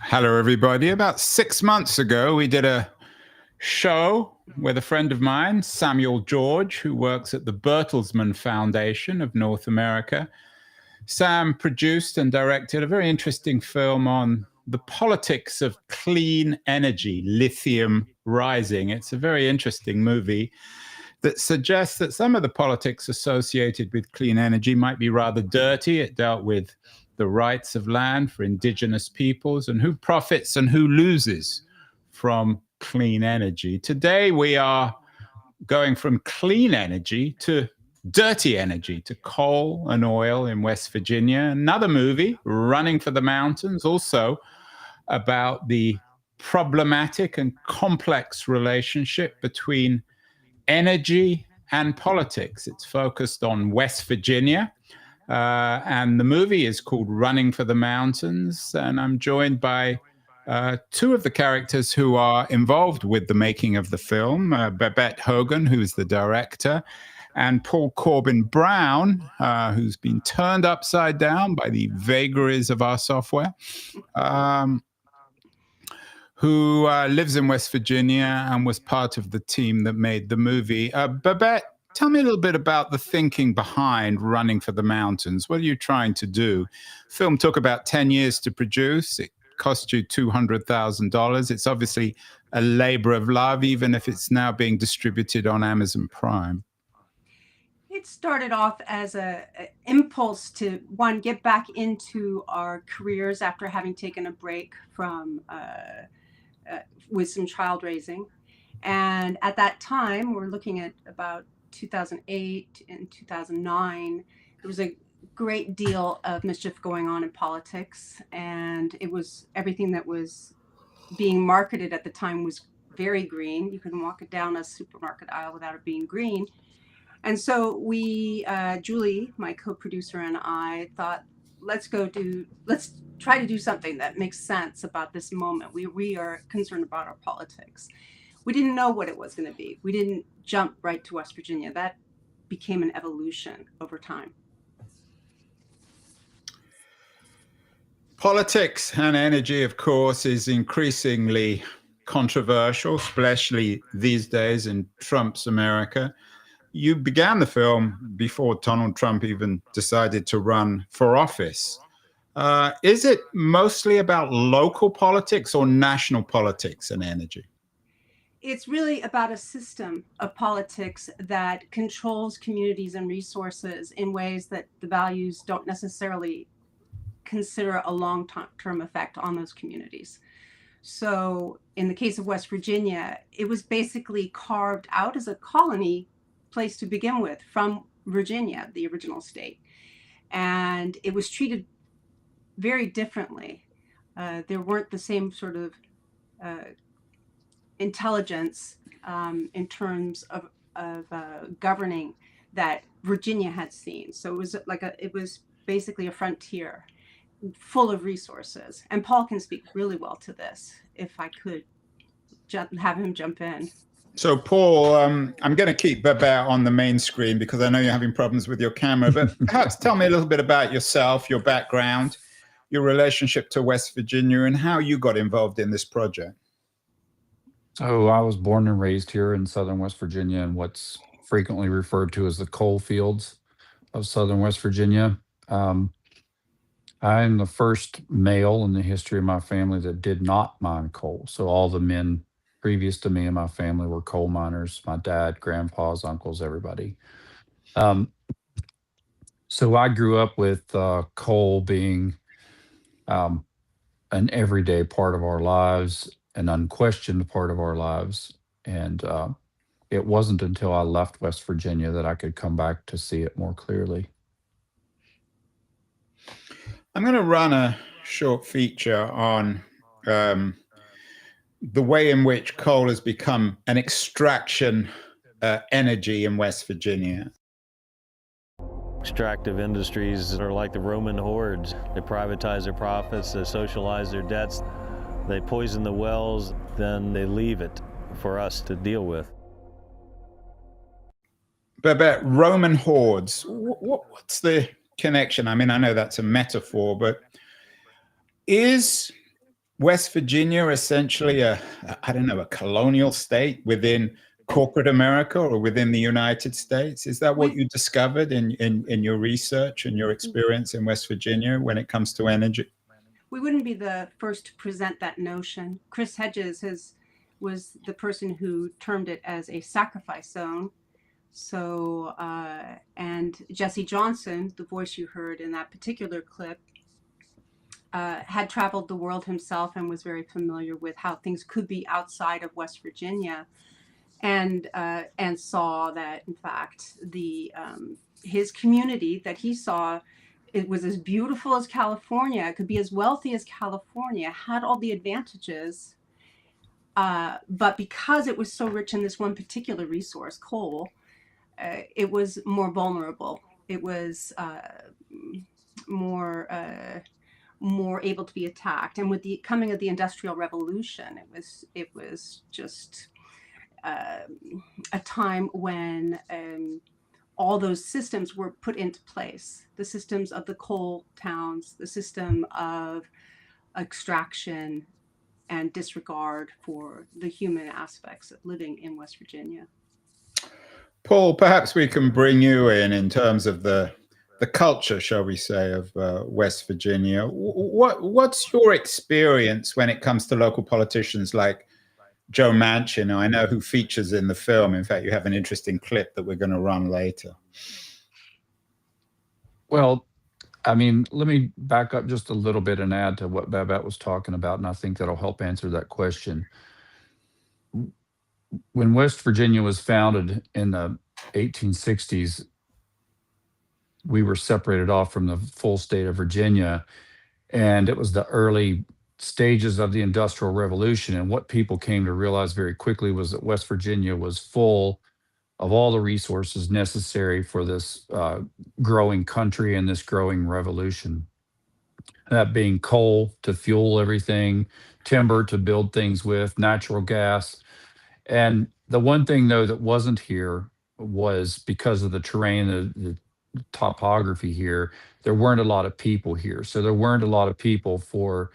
Hello, everybody. About 6 months ago, we did a show with a friend of mine, Samuel George, who works at the Bertelsmann Foundation of North America. Sam produced and directed a very interesting film on the politics of clean energy, Lithium Rising. It's a very interesting movie that suggests that some of the politics associated with clean energy might be rather dirty. It dealt with the rights of land for indigenous peoples and who profits and who loses from clean energy. Today, we are going from clean energy to dirty energy, to coal and oil in West Virginia. Another movie, Running for the Mountains, also about the problematic and complex relationship between energy and politics. It's focused on West Virginia. And the movie is called Running for the Mountains. And I'm joined by two of the characters who are involved with the making of the film, Babette Hogan, who's the director, and Paul Corbin Brown, who's been turned upside down by the vagaries of our software, who lives in West Virginia and was part of the team that made the movie. Babette, tell me a little bit about the thinking behind Running for the Mountains. What are you trying to do? Film took about 10 years to produce. It cost you $200,000. It's obviously a labor of love, even if it's now being distributed on Amazon Prime. It started off as an impulse to, one, get back into our careers after having taken a break from with some child raising. And at that time, we're looking at about 2008 and 2009, there was a great deal of mischief going on in politics, and it was everything that was being marketed at the time was very green. You couldn't walk it down a supermarket aisle without it being green. And so we, Julie, my co-producer, and I thought, let's try to do something that makes sense about this moment. We are concerned about our politics. We didn't know what it was going to be. We didn't jump right to West Virginia. That became an evolution over time. Politics and energy, of course, is increasingly controversial, especially these days in Trump's America. You began the film before Donald Trump even decided to run for office. Is it mostly about local politics or national politics and energy? It's really about a system of politics that controls communities and resources in ways that the values don't necessarily consider a long-term effect on those communities. So in the case of West Virginia, it was basically carved out as a colony place to begin with from Virginia, the original state. And it was treated very differently. There weren't the same sort of intelligence in terms of governing that Virginia had seen. So it was basically a frontier full of resources. And Paul can speak really well to this, if I could have him jump in. So, Paul, I'm going to keep Babette on the main screen because I know you're having problems with your camera, but perhaps tell me a little bit about yourself, your background, your relationship to West Virginia, and how you got involved in this project. So I was born and raised here in southern West Virginia in what's frequently referred to as the coal fields of southern West Virginia. I'm the first male in the history of my family that did not mine coal. So all the men previous to me and my family were coal miners, my dad, grandpas, uncles, everybody. So I grew up with coal being an everyday part of our lives, an unquestioned part of our lives. And it wasn't until I left West Virginia that I could come back to see it more clearly. I'm going to run a short feature on the way in which coal has become an extraction energy in West Virginia. Extractive industries are like the Roman hordes. They privatize their profits, they socialize their debts, they poison the wells, then they leave it for us to deal with. Babette, Roman hordes, what's the connection? I mean, I know that's a metaphor, but is West Virginia essentially I don't know, a colonial state within corporate America or within the United States? Is that what you discovered in your research and your experience in West Virginia when it comes to energy? We wouldn't be the first to present that notion. Chris Hedges was the person who termed it as a sacrifice zone. So, and Jesse Johnson, the voice you heard in that particular clip, had traveled the world himself and was very familiar with how things could be outside of West Virginia, and saw that in fact his community that he saw, it was as beautiful as California, it could be as wealthy as California, had all the advantages, but because it was so rich in this one particular resource, coal, it was more vulnerable. It was more able to be attacked. And with the coming of the Industrial Revolution, it was just a time when all those systems were put into place. The systems of the coal towns, the system of extraction and disregard for the human aspects of living in West Virginia. Paul, perhaps we can bring you in terms of the culture, shall we say, of West Virginia. What's your experience when it comes to local politicians like Joe Manchin, I know, who features in the film? In fact, you have an interesting clip that we're going to run later. Well, I mean, let me back up just a little bit and add to what Babette was talking about, and I think that'll help answer that question. When West Virginia was founded in the 1860s, we were separated off from the full state of Virginia, and it was the early stages of the Industrial Revolution. And what people came to realize very quickly was that West Virginia was full of all the resources necessary for this growing country and this growing revolution. That being coal to fuel everything, timber to build things with, natural gas. And the one thing, though, that wasn't here was because of the terrain, the topography here, there weren't a lot of people here. So there weren't a lot of people for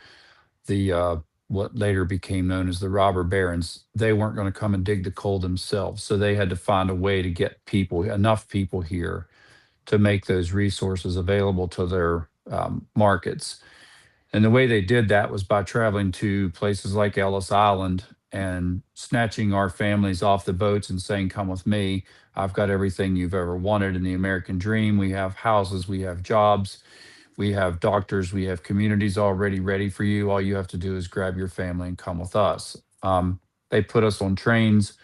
the what later became known as the robber barons. They weren't going to come and dig the coal themselves. So they had to find a way to get people, enough people here to make those resources available to their markets. And the way they did that was by traveling to places like Ellis Island and snatching our families off the boats and saying, "Come with me. I've got everything you've ever wanted in the American dream. We have houses, we have jobs, we have doctors, we have communities already ready for you. All you have to do is grab your family and come with us." They put us on trains,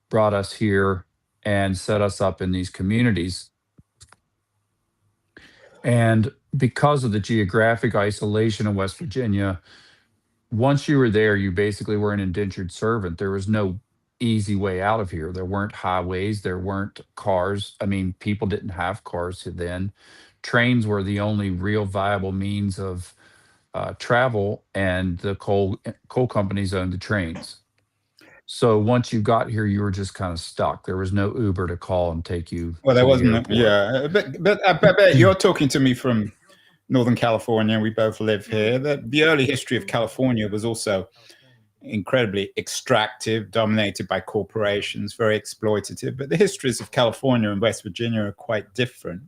brought us here, and set us up in these communities. And because of the geographic isolation of West Virginia, once you were there, you basically were an indentured servant. There was no easy way out of here. There weren't highways, there weren't cars. I mean, people didn't have cars then. Trains were the only real viable means of travel, and the coal companies owned the trains. So once you got here, you were just kind of stuck. There was no Uber to call and take you. Well, there to the wasn't, airport. yeah. But I bet you're talking to me from Northern California. We both live here. The early history of California was also incredibly extractive, dominated by corporations, very exploitative. But the histories of California and West Virginia are quite different.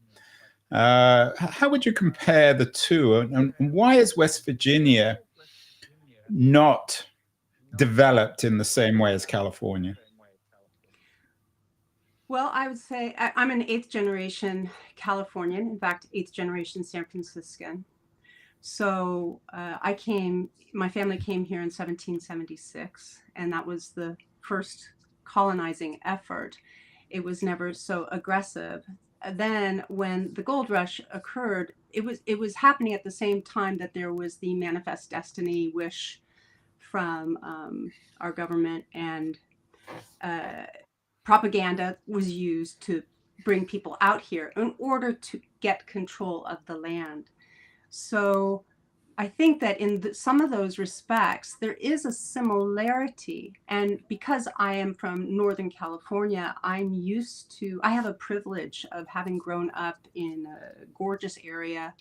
How would you compare the two? And why is West Virginia not developed in the same way as California? Well, I would say I'm an 8th generation Californian, in fact, 8th generation San Franciscan. So my family came here in 1776, and that was the first colonizing effort. It was never so aggressive. Then when the gold rush occurred, it was happening at the same time that there was the manifest destiny wish from our government, and propaganda was used to bring people out here in order to get control of the land. So I think that in some of those respects, there is a similarity. And because I am from Northern California, I have a privilege of having grown up in a gorgeous area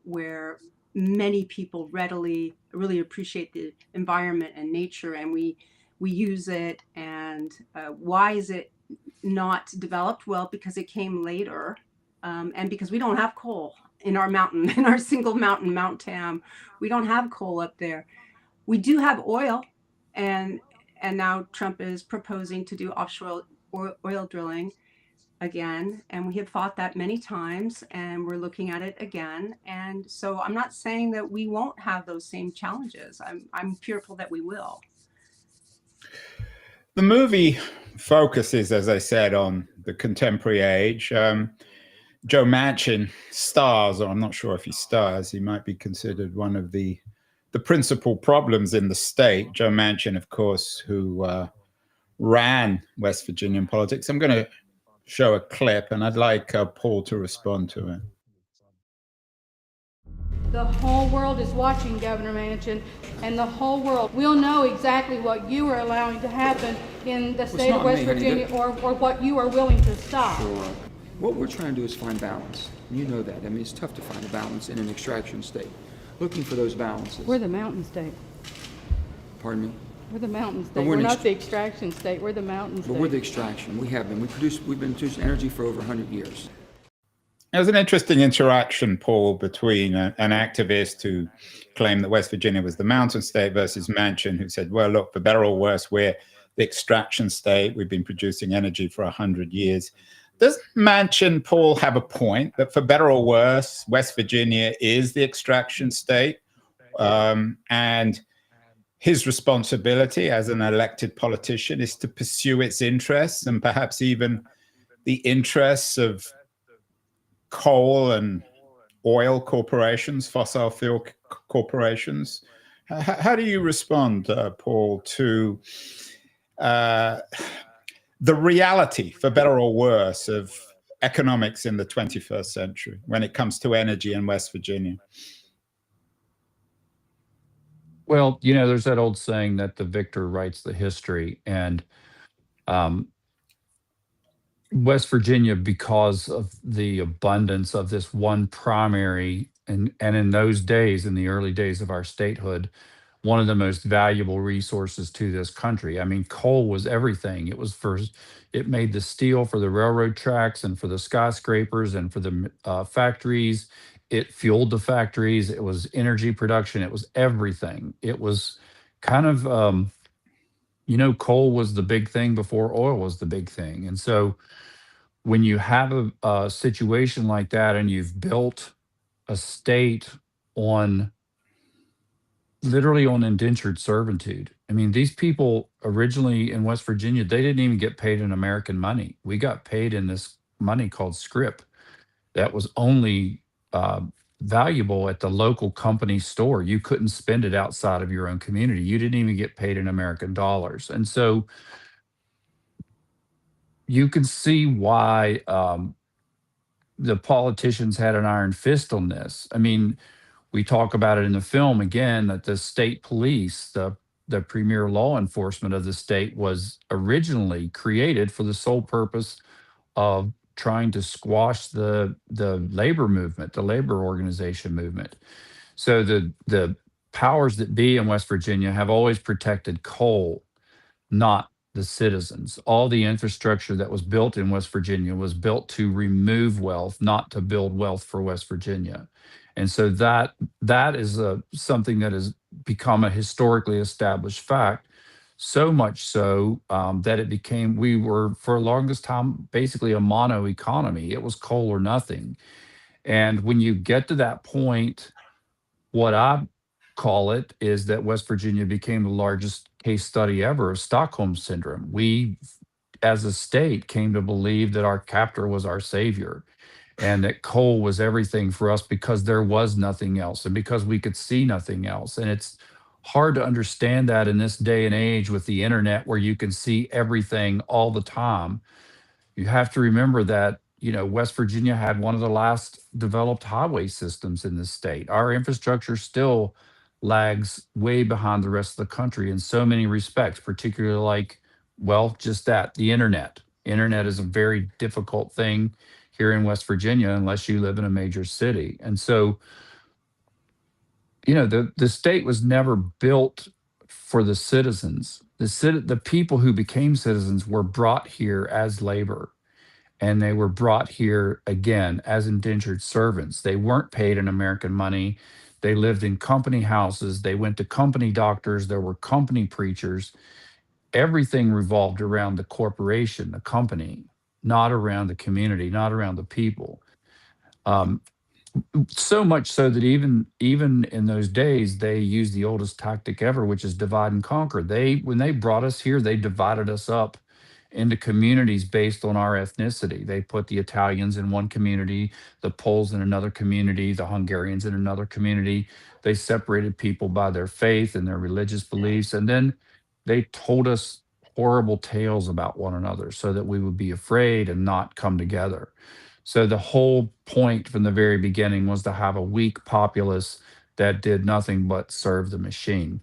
where many people really appreciate the environment and nature, and we use it. And why is it not developed? Well, because it came later, and because we don't have coal in our mountain, in our single mountain, Mount Tam. We don't have coal up there. We do have oil, and now Trump is proposing to do offshore oil drilling again, and we have fought that many times, and we're looking at it again. And so I'm not saying that we won't have those same challenges. I'm fearful that we will. The movie focuses, as I said, on the contemporary age. Joe Manchin stars, or I'm not sure if he stars, he might be considered one of the principal problems in the state. Joe Manchin, of course, who ran West Virginian politics. I'm going to show a clip, and I'd like Paul to respond to it. The whole world is watching, Governor Manchin, and the whole world will know exactly what you are allowing to happen in the state of West Virginia, or what you are willing to stop. Sure. What we're trying to do is find balance. You know that. I mean, it's tough to find a balance in an extraction state. Looking for those balances. We're the mountain state. Pardon me? We're the mountain state. We're not the extraction state. We're the mountain state. But we're the extraction. We have been. We've been producing energy for over 100 years. There's an interesting interaction, Paul, between an activist who claimed that West Virginia was the mountain state versus Manchin, who said, well, look, for better or worse, we're the extraction state. We've been producing energy for 100 years. Does Manchin, Paul, have a point that for better or worse, West Virginia is the extraction state? And his responsibility as an elected politician is to pursue its interests, and perhaps even the interests of coal and oil corporations, fossil fuel corporations. How do you respond, Paul, to the reality, for better or worse, of economics in the 21st century when it comes to energy in West Virginia? Well, you know, there's that old saying that the victor writes the history, and West Virginia, because of the abundance of this one primary, and in those days, in the early days of our statehood, one of the most valuable resources to this country. I mean, coal was everything. It made the steel for the railroad tracks and for the skyscrapers and for the factories. It fueled the factories. It was energy production. It was everything. It was kind of, coal was the big thing before oil was the big thing. And so when you have a situation like that, and you've built a state literally on indentured servitude. I mean, these people originally in West Virginia, they didn't even get paid in American money. We got paid in this money called scrip that was only valuable at the local company store. You couldn't spend it outside of your own community. You didn't even get paid in American dollars. And so you can see why the politicians had an iron fist on this. I mean, we talk about it in the film again, that the state police, the premier law enforcement of the state, was originally created for the sole purpose of trying to squash the labor movement, the labor organization movement. So the powers that be in West Virginia have always protected coal, not the citizens. All the infrastructure that was built in West Virginia was built to remove wealth, not to build wealth for West Virginia. And so that is something that has become a historically established fact, so much so that we were for the longest time basically a mono economy. It was coal or nothing. And when you get to that point, what I call it is that West Virginia became the largest case study ever of Stockholm Syndrome. We, as a state, came to believe that our captor was our savior, and that coal was everything for us because there was nothing else, and because we could see nothing else. And it's hard to understand that in this day and age with the internet, where you can see everything all the time. You have to remember that, West Virginia had one of the last developed highway systems in the state. Our infrastructure still lags way behind the rest of the country in so many respects, particularly just that, the internet. Internet is a very difficult thing here in West Virginia unless you live in a major city. And so the state was never built for the citizens. The people who became citizens were brought here as labor, and they were brought here again as indentured servants. They weren't paid in American money. They lived in company houses. They went to company doctors. There were company preachers. Everything revolved around the corporation, the company, not around the community, not around the people. So much so that even in those days, they used the oldest tactic ever, which is divide and conquer. When they brought us here, they divided us up into communities based on our ethnicity. They put the Italians in one community, the Poles in another community, the Hungarians in another community. They separated people by their faith and their religious beliefs. And then they told us horrible tales about one another so that we would be afraid and not come together. So the whole point from the very beginning was to have a weak populace that did nothing but serve the machine.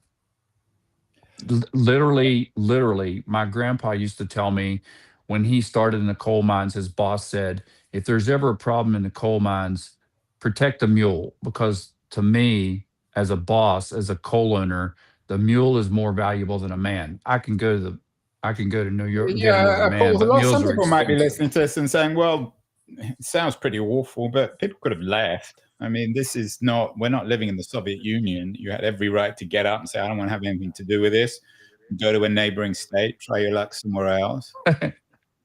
Literally, my grandpa used to tell me when he started in the coal mines, his boss said, if there's ever a problem in the coal mines, protect the mule. Because to me, as a boss, as a coal owner, the mule is more valuable than a man. I can go to New York and get another man, Paul, but mules some are people might be expensive. listening to this and saying, well, it sounds pretty awful, but people could have left. I mean, we're not living in the Soviet Union. You had every right to get up and say, I don't want to have anything to do with this. Go to a neighboring state, try your luck somewhere else.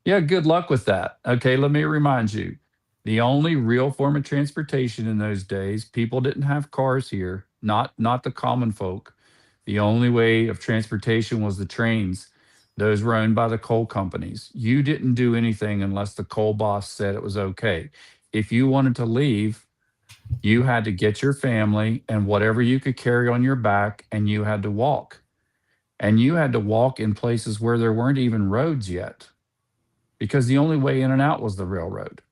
Yeah, good luck with that. Okay, let me remind you. The only real form of transportation in those days, people didn't have cars here, not the common folk. The only way of transportation was the trains. Those were owned by the coal companies. You didn't do anything unless the coal boss said it was okay. If you wanted to leave, you had to get your family and whatever you could carry on your back, and you had to walk. And you had to walk in places where there weren't even roads yet, because the only way in and out was the railroad.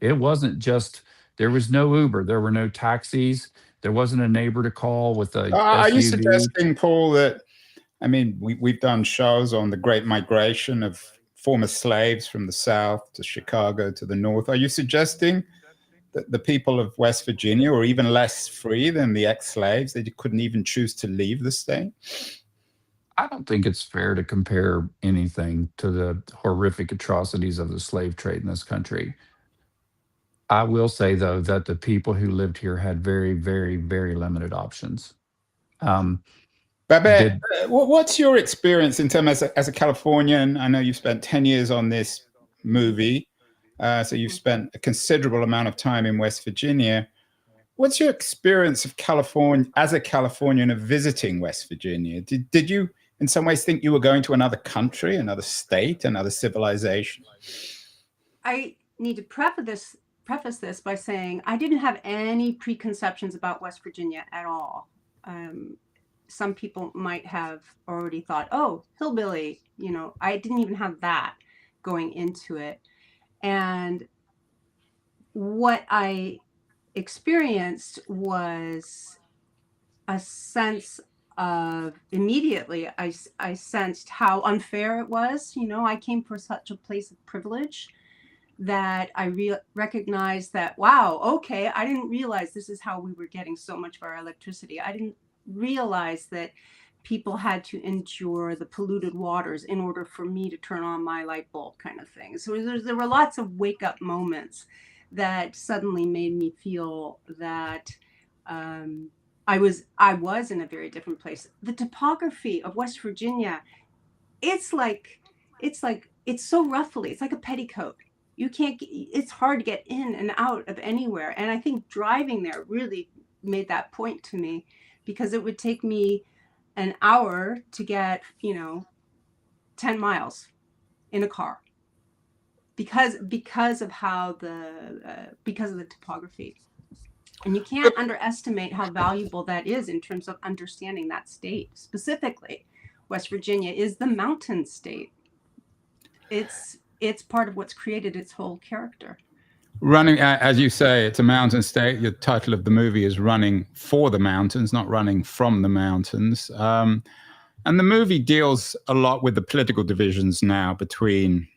It wasn't just, there was no Uber, there were no taxis, there wasn't a neighbor to call with a Are you SUV. suggesting, Paul, that, I mean, we've done shows on the Great Migration of former slaves from the South to Chicago to the North. Are you suggesting that the people of West Virginia were even less free than the ex-slaves? They couldn't even choose to leave the state? I don't think it's fair to compare anything to the horrific atrocities of the slave trade in this country. I will say, though, that the people who lived here had very, very, very limited options. Babette, what's your experience in terms as a Californian? I know you've spent 10 years on this movie, so you've spent a considerable amount of time in West Virginia. What's your experience of California as a Californian of visiting West Virginia? Did you in some ways think you were going to another country, another state, another civilization? I need to preface this by saying I didn't have any preconceptions about West Virginia at all. Some people might have already thought, oh, hillbilly, I didn't even have that going into it. And what I experienced was a sense of, immediately, I sensed how unfair it was. I came from such a place of privilege that I recognized that, wow, okay, I didn't realize this is how we were getting so much of our electricity. I didn't realize that people had to endure the polluted waters in order for me to turn on my light bulb, kind of thing. So there were lots of wake up moments that suddenly made me feel that I was in a very different place. The topography of West Virginia, it's so ruffly. It's like a petticoat. It's hard to get in and out of anywhere. And I think driving there really made that point to me, because it would take me an hour to get, 10 miles in a car because of how because of the topography. And you can't underestimate how valuable that is in terms of understanding that state. Specifically, West Virginia is the mountain state. It's part of what's created its whole character. Running, as you say, it's a mountain state. The title of the movie is Running for the Mountains, not running from the mountains. And the movie deals a lot with the political divisions now between,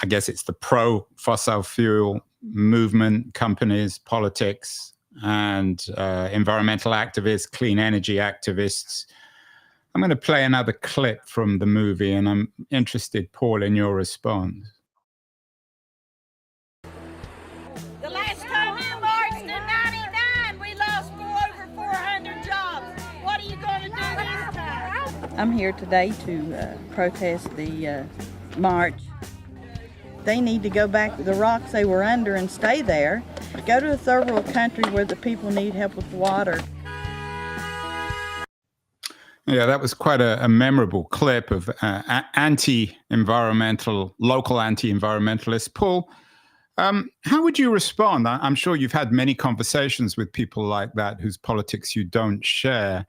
I guess it's the pro-fossil fuel movement, companies, politics, and environmental activists, clean energy activists. I'm going to play another clip from the movie, and I'm interested, Paul, in your response. The last time we marched in 99, we lost over 400 jobs. What are you going to do this time? I'm here today to protest the march. They need to go back to the rocks they were under and stay there. Go to a third world country where the people need help with water. Yeah, that was quite a memorable clip of anti-environmental, local anti-environmentalists. Paul, how would you respond? I'm sure you've had many conversations with people like that whose politics you don't share,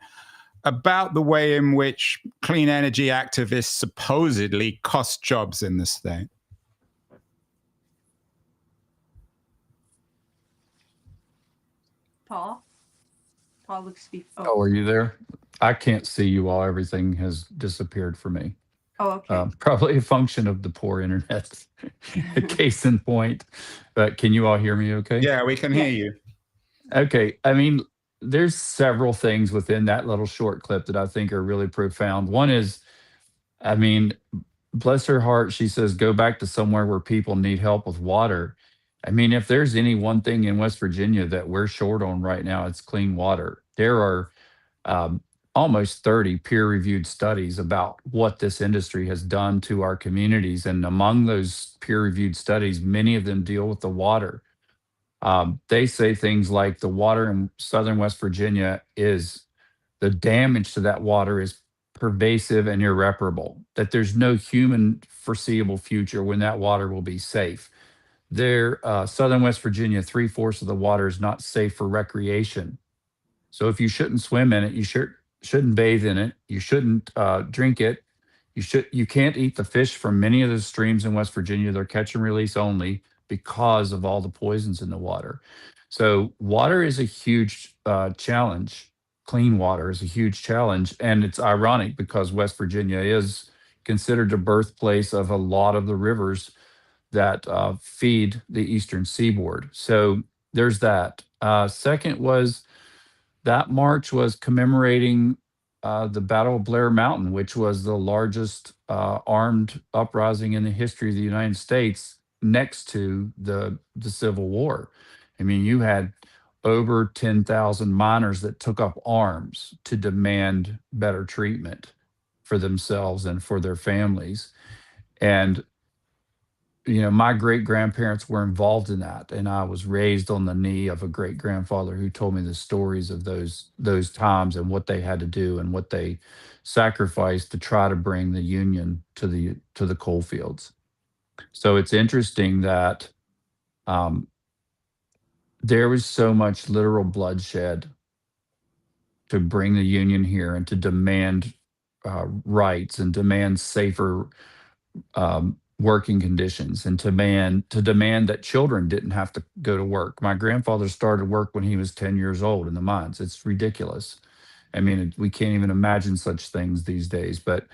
about the way in which clean energy activists supposedly cost jobs in the state. Paul? Paul looks to be. Oh, are you there? I can't see you all. Everything has disappeared for me. Oh, okay. Probably a function of the poor internet, a case in point. But can you all hear me okay? Yeah, we can hear you. Okay. I mean, there's several things within that little short clip that I think are really profound. One is, I mean, bless her heart, she says, go back to somewhere where people need help with water. I mean, if there's any one thing in West Virginia that we're short on right now, it's clean water. There are almost 30 peer-reviewed studies about what this industry has done to our communities. And among those peer-reviewed studies, many of them deal with the water. They say things like the water in southern West Virginia the damage to that water is pervasive and irreparable, that there's no human foreseeable future when that water will be safe. Southern West Virginia, 3/4 of the water is not safe for recreation. So if you shouldn't swim in it, you shouldn't bathe in it, you shouldn't drink it, you can't eat the fish from many of the streams in West Virginia. They're catch and release only because of all the poisons in the water. So water is a huge challenge. Clean water is a huge challenge. And it's ironic because West Virginia is considered the birthplace of a lot of the rivers that feed the eastern seaboard. So there's that. Second was that march was commemorating the Battle of Blair Mountain, which was the largest armed uprising in the history of the United States next to the Civil War. I mean, you had over 10,000 miners that took up arms to demand better treatment for themselves and for their families. And my great-grandparents were involved in that, and I was raised on the knee of a great-grandfather who told me the stories of those times and what they had to do and what they sacrificed to try to bring the Union to the coal fields. So it's interesting that there was so much literal bloodshed to bring the Union here and to demand rights and demand safer working conditions and to demand that children didn't have to go to work. My grandfather started work when he was 10 years old in the mines. It's ridiculous. I mean, we can't even imagine such things these days. But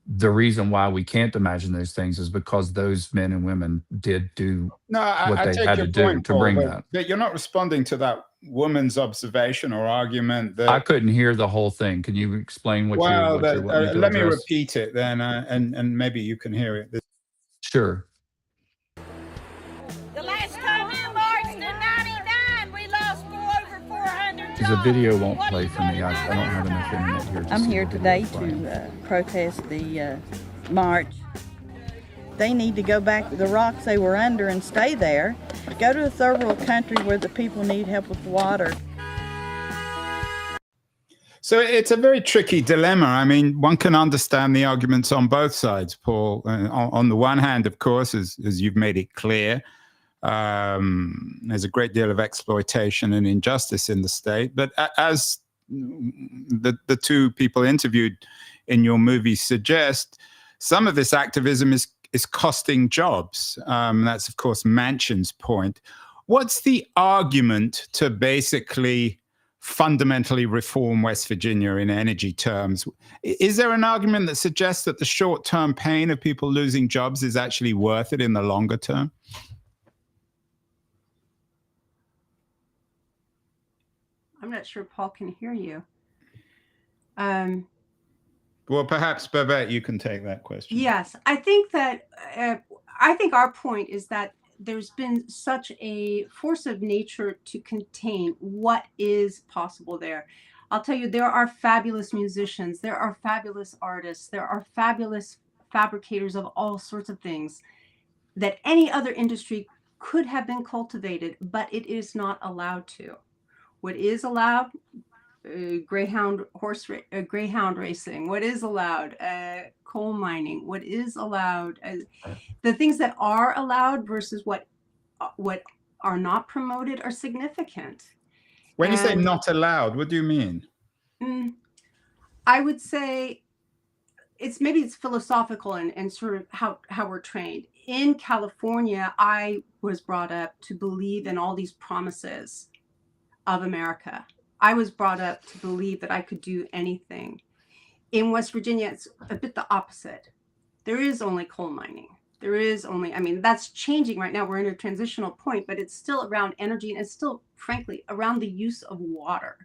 the reason why we can't imagine those things is because those men and women did do what they had to do to bring that. But you're not responding to that woman's observation or argument that I couldn't hear the whole thing. Can you explain what you let me repeat it then, and maybe you can hear it. Sure. The last time we marched in 99, we lost over 400 jobs. The video won't play for me. I don't have enough internet here to I'm see here the today video playing. to protest the march. They need to go back to the rocks they were under and stay there. Go to a third world country where the people need help with water. So it's a very tricky dilemma. I mean, one can understand the arguments on both sides, Paul. On the one hand, of course, as you've made it clear, there's a great deal of exploitation and injustice in the state. But as the two people interviewed in your movie suggest, some of this activism is costing jobs. That's, of course, Manchin's point. What's the argument to basically fundamentally reform West Virginia in energy terms? Is there an argument that suggests that the short-term pain of people losing jobs is actually worth it in the longer term? I'm not sure Paul can hear you. Well, perhaps Babette, you can take that question. Yes, I think that I think our point is that there's been such a force of nature to contain what is possible there. I'll tell you, there are fabulous musicians, there are fabulous artists, there are fabulous fabricators of all sorts of things that any other industry could have been cultivated, but it is not allowed to. What is allowed? Greyhound greyhound racing. What is allowed? Coal mining. What is allowed? The things that are allowed versus what are not promoted are significant. When you say not allowed, what do you mean? I would say it's philosophical and sort of how we're trained. In California, I was brought up to believe in all these promises of America. I was brought up to believe that I could do anything. In West Virginia, it's a bit the opposite. There is only coal mining. There is only, I mean, that's changing right now. We're in a transitional point, but it's still around energy, and it's still, frankly, around the use of water.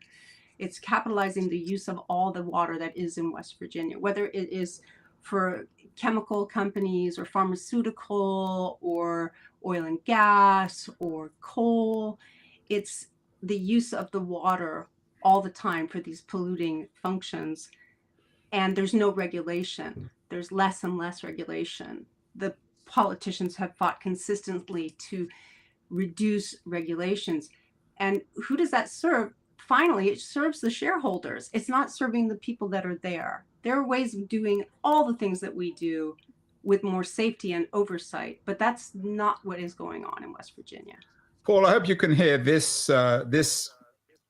It's capitalizing the use of all the water that is in West Virginia, whether it is for chemical companies or pharmaceutical or oil and gas or coal. It's the use of the water all the time for these polluting functions. And there's no regulation. There's less and less regulation. The politicians have fought consistently to reduce regulations. And who does that serve? Finally, it serves the shareholders. It's not serving the people that are there. There are ways of doing all the things that we do with more safety and oversight, but that's not what is going on in West Virginia. Paul, I hope you can hear this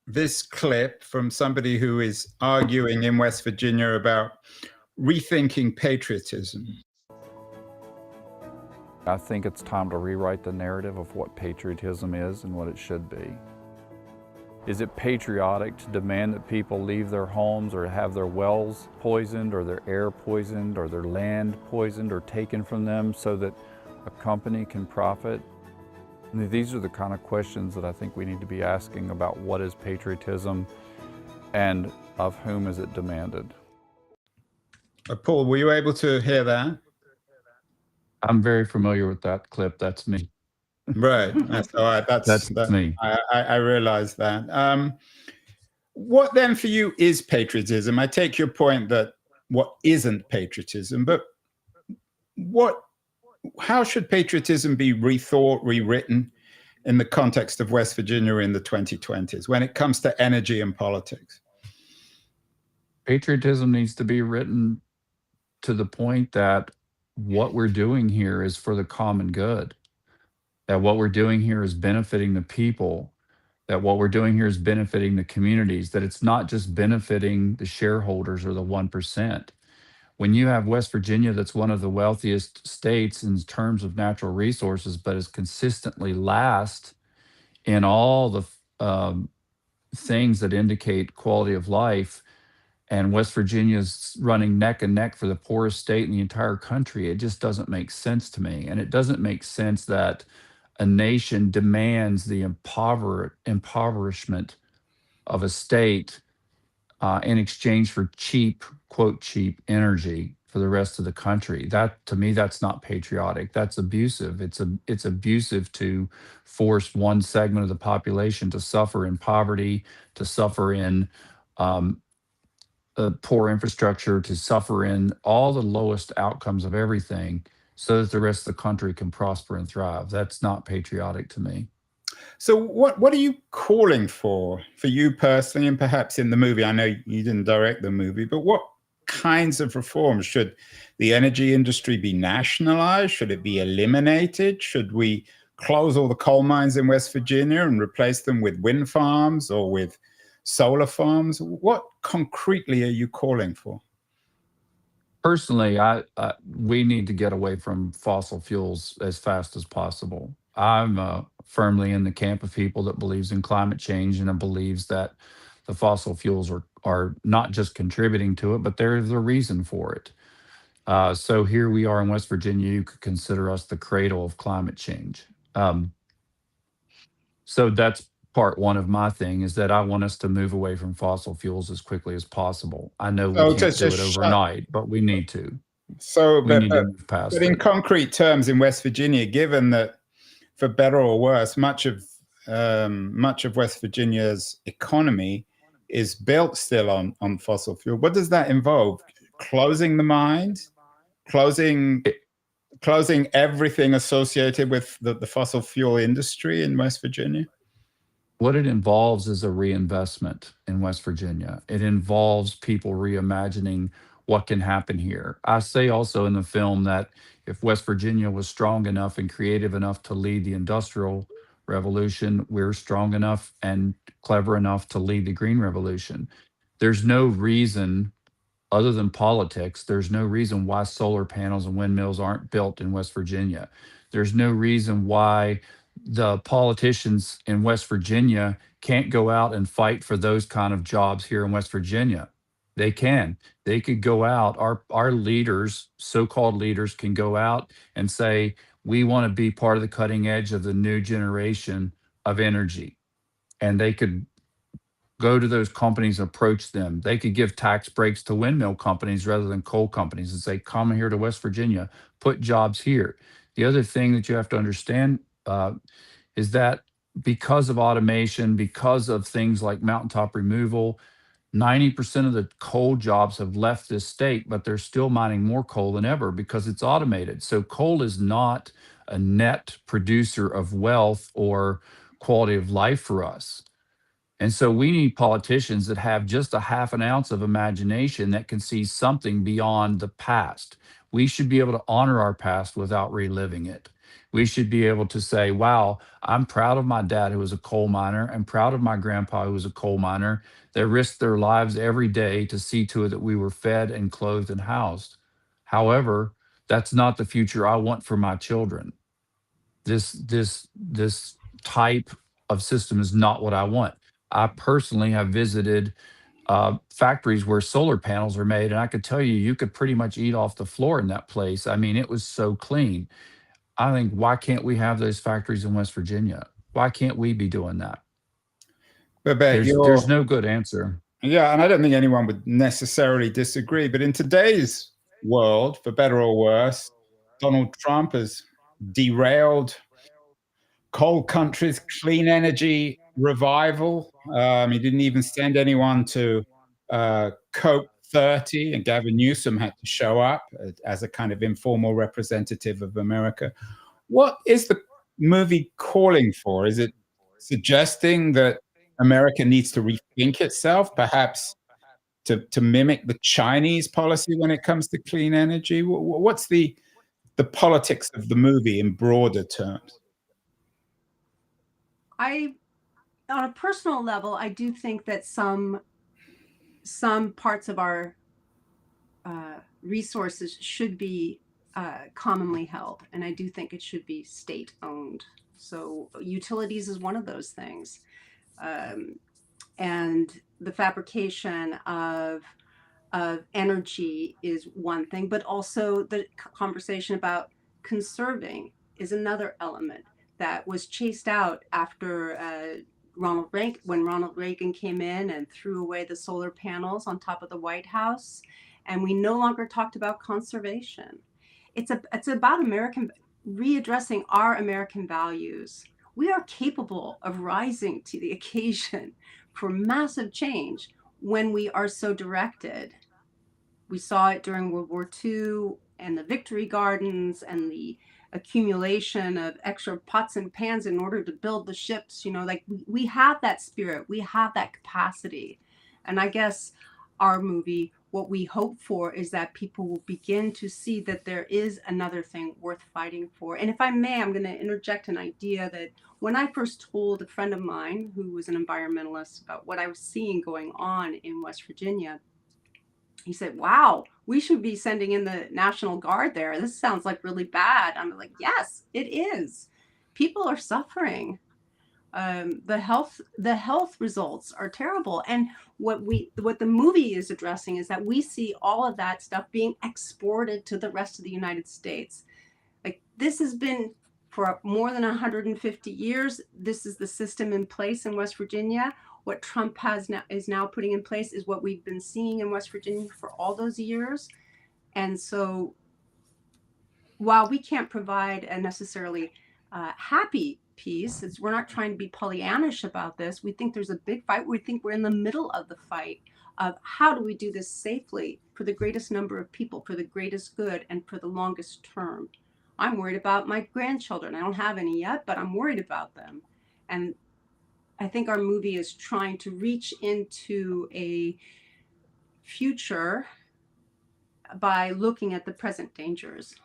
this clip from somebody who is arguing in West Virginia about rethinking patriotism. I think it's time to rewrite the narrative of what patriotism is and what it should be. Is it patriotic to demand that people leave their homes or have their wells poisoned or their air poisoned or their land poisoned or taken from them so that a company can profit? I mean, these are the kind of questions that I think we need to be asking about what is patriotism and of whom is it demanded. Paul, were you able to hear that? I'm very familiar with that clip. That's me. Right. That's all right. That's me. I realize that. What then for you is patriotism? I take your point that what isn't patriotism, but how should patriotism be rethought, rewritten in the context of West Virginia in the 2020s when it comes to energy and politics? Patriotism needs to be written to the point that what we're doing here is for the common good, that what we're doing here is benefiting the people, that what we're doing here is benefiting the communities, that it's not just benefiting the shareholders or the 1%. When you have West Virginia, that's one of the wealthiest states in terms of natural resources, but is consistently last in all the things that indicate quality of life, and West Virginia's running neck and neck for the poorest state in the entire country, it just doesn't make sense to me. And it doesn't make sense that a nation demands the impoverishment of a state in exchange for cheap, quote, cheap energy for the rest of the country. That, to me, that's not patriotic. That's abusive. It's abusive to force one segment of the population to suffer in poverty, to suffer in poor infrastructure, to suffer in all the lowest outcomes of everything so that the rest of the country can prosper and thrive. That's not patriotic to me. So what are you calling for you personally, and perhaps in the movie? I know you didn't direct the movie, but what kinds of reforms? Should the energy industry be nationalized? Should it be eliminated? Should we close all the coal mines in West Virginia and replace them with wind farms or with solar farms? What concretely are you calling for? Personally, we need to get away from fossil fuels as fast as possible. I'm firmly in the camp of people that believes in climate change and believes that the fossil fuels are not just contributing to it, but they're the reason for it. So here we are in West Virginia. You could consider us the cradle of climate change. So that's part one of my thing is that I want us to move away from fossil fuels as quickly as possible. I know we So can't do it just shut. overnight, but we need to. So, We need to move past but in it. concrete terms, in West Virginia, given that, for better or worse, much of West Virginia's economy is built still on fossil fuel. What does that involve? Closing the mines, closing everything associated with the fossil fuel industry in West Virginia? What it involves is a reinvestment in West Virginia. It involves people reimagining what can happen here. I say also in the film that if West Virginia was strong enough and creative enough to lead the Industrial Revolution, we're strong enough and clever enough to lead the Green Revolution. There's no reason, other than politics, there's no reason why solar panels and windmills aren't built in West Virginia. There's no reason why the politicians in West Virginia can't go out and fight for those kind of jobs here in West Virginia. They can. They could go out. Our leaders, so-called leaders, can go out and say, we want to be part of the cutting edge of the new generation of energy. And they could go to those companies, approach them. They could give tax breaks to windmill companies rather than coal companies and say, come here to West Virginia, put jobs here. The other thing that you have to understand is that because of automation, because of things like mountaintop removal, 90% of the coal jobs have left this state, but they're still mining more coal than ever because it's automated. So coal is not a net producer of wealth or quality of life for us. And so we need politicians that have just a half an ounce of imagination that can see something beyond the past. We should be able to honor our past without reliving it. We should be able to say, wow, I'm proud of my dad who was a coal miner. I'm proud of my grandpa who was a coal miner. They risked their lives every day to see to it that we were fed and clothed and housed. However, that's not the future I want for my children. This type of system is not what I want. I personally have visited factories where solar panels are made, and I could tell you, you could pretty much eat off the floor in that place. I mean, it was so clean. I think, why can't we have those factories in West Virginia? Why can't we be doing that? There's no good answer. Yeah, and I don't think anyone would necessarily disagree. But in today's world, for better or worse, Donald Trump has derailed coal country's clean energy revival. He didn't even send anyone to COP 30, and Gavin Newsom had to show up as a kind of informal representative of America. What is the movie calling for? Is it suggesting that America needs to rethink itself, perhaps to mimic the Chinese policy when it comes to clean energy? What's the politics of the movie in broader terms? On a personal level, I do think that some parts of our resources should be commonly held, and I do think it should be state owned. So utilities is one of those things, and the fabrication of energy is one thing, but also the conversation about conserving is another element that was chased out after when Ronald Reagan came in and threw away the solar panels on top of the White House, and we no longer talked about conservation. It's about readdressing our American values. We are capable of rising to the occasion for massive change when we are so directed. We saw it during World War II and the Victory Gardens and the accumulation of extra pots and pans in order to build the ships. Like we have that spirit, we have that capacity. And I guess our movie, what we hope for is that people will begin to see that there is another thing worth fighting for. And if I may, I'm going to interject an idea that when I first told a friend of mine who was an environmentalist about what I was seeing going on in West Virginia, he said, wow, we should be sending in the National Guard there. This sounds like really bad. I'm like, yes, it is. People are suffering. The health results are terrible. And what the movie is addressing is that we see all of that stuff being exported to the rest of the United States. Like, this has been for more than 150 years, this is the system in place in West Virginia. What Trump is now putting in place is what we've been seeing in West Virginia for all those years. And so while we can't provide a necessarily happy peace, we're not trying to be Pollyannish about this. We think there's a big fight. We think we're in the middle of the fight of how do we do this safely for the greatest number of people, for the greatest good, and for the longest term. I'm worried about my grandchildren. I don't have any yet, but I'm worried about them. And I think our movie is trying to reach into a future by looking at the present dangers.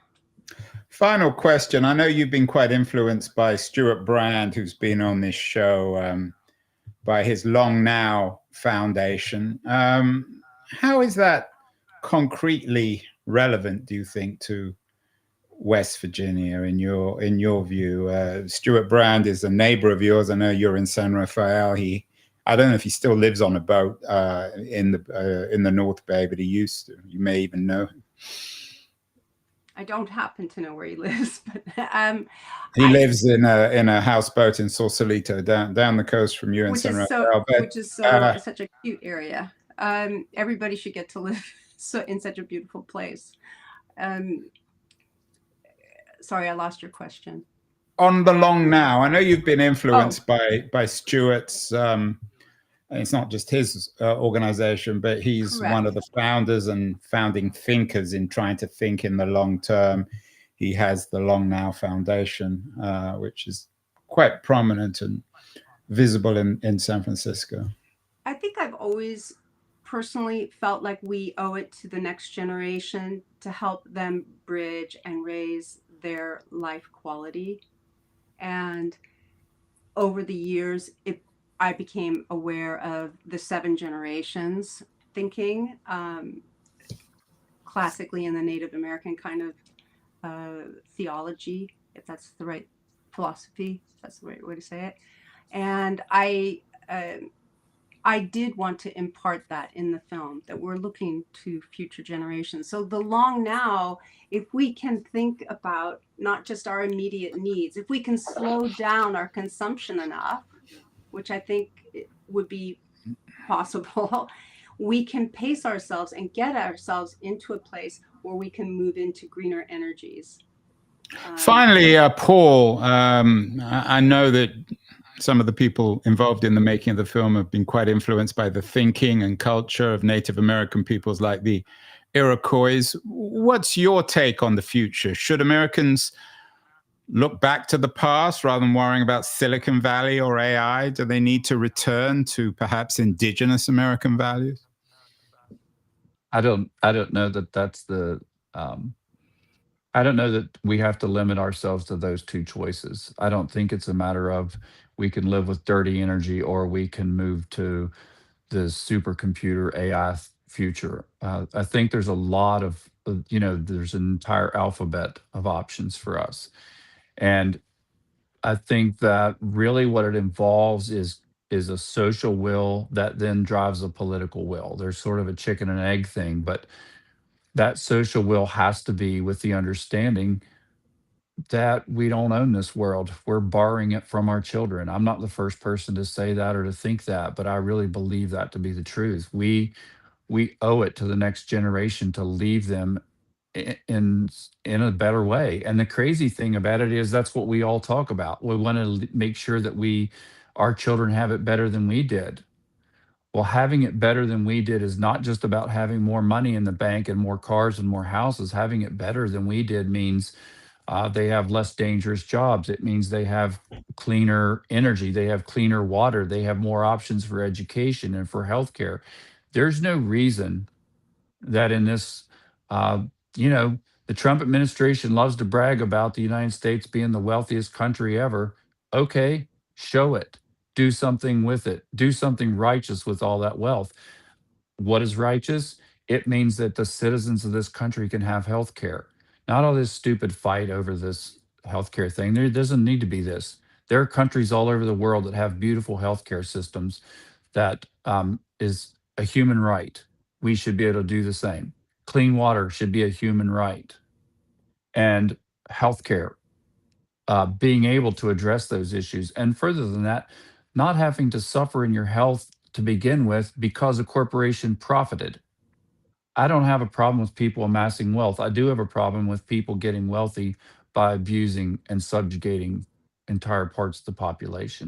Final question. I know you've been quite influenced by Stuart Brand, who's been on this show, by his Long Now Foundation. How is that concretely relevant, do you think, to West Virginia in your view? Stuart Brand is a neighbor of yours. I know you're in San Rafael. I don't know if he still lives on a boat in the North Bay, but he used to. You may even know him. I don't happen to know where he lives, but he lives in a houseboat in Sausalito, down the coast from you in San Rafael. Which is such a cute area. Everybody should get to live in such a beautiful place. Sorry, I lost your question. On the Long Now, I know you've been influenced by Stuart's. It's not just his organization, but he's Correct. One of the founders and founding thinkers in trying to think in the long term. He has the Long Now Foundation, which is quite prominent and visible in San Francisco. I think I've always personally felt like we owe it to the next generation to help them bridge and raise their life quality. And over the years, I became aware of the 7 generations thinking, classically in the Native American kind of theology, if that's the right philosophy, if that's the right way to say it. And I did want to impart that in the film, that we're looking to future generations. So the Long Now, if we can think about not just our immediate needs, if we can slow down our consumption enough, which I think would be possible, we can pace ourselves and get ourselves into a place where we can move into greener energies. Finally, Paul, I know that some of the people involved in the making of the film have been quite influenced by the thinking and culture of Native American peoples like the Iroquois. What's your take on the future? Should Americans look back to the past rather than worrying about Silicon Valley or AI? Do they need to return to perhaps indigenous American values? I don't know that that's the I don't know that we have to limit ourselves to those two choices. I don't think it's a matter of we can live with dirty energy or we can move to the supercomputer AI future. I think there's a lot of, there's an entire alphabet of options for us. And I think that really what it involves is a social will that then drives a political will. There's sort of a chicken and egg thing, but that social will has to be with the understanding that we don't own this world. We're borrowing it from our children. I'm not the first person to say that or to think that, but I really believe that to be the truth. We owe it to the next generation to leave them in a better way. And the crazy thing about it is that's what we all talk about. We want to make sure that our children have it better than we did. Well, having it better than we did is not just about having more money in the bank and more cars and more houses. Having it better than we did means they have less dangerous jobs. It means they have cleaner energy. They have cleaner water. They have more options for education and for healthcare. There's no reason that in this, the Trump administration loves to brag about the United States being the wealthiest country ever. Okay, show it. Do something with it. Do something righteous with all that wealth. What is righteous? It means that the citizens of this country can have health care. Not all this stupid fight over this healthcare thing. There doesn't need to be this. There are countries all over the world that have beautiful healthcare systems that is a human right. We should be able to do the same. Clean water should be a human right. And healthcare. being able to address those issues. And further than that, not having to suffer in your health to begin with because a corporation profited. I don't have a problem with people amassing wealth. I do have a problem with people getting wealthy by abusing and subjugating entire parts of the population.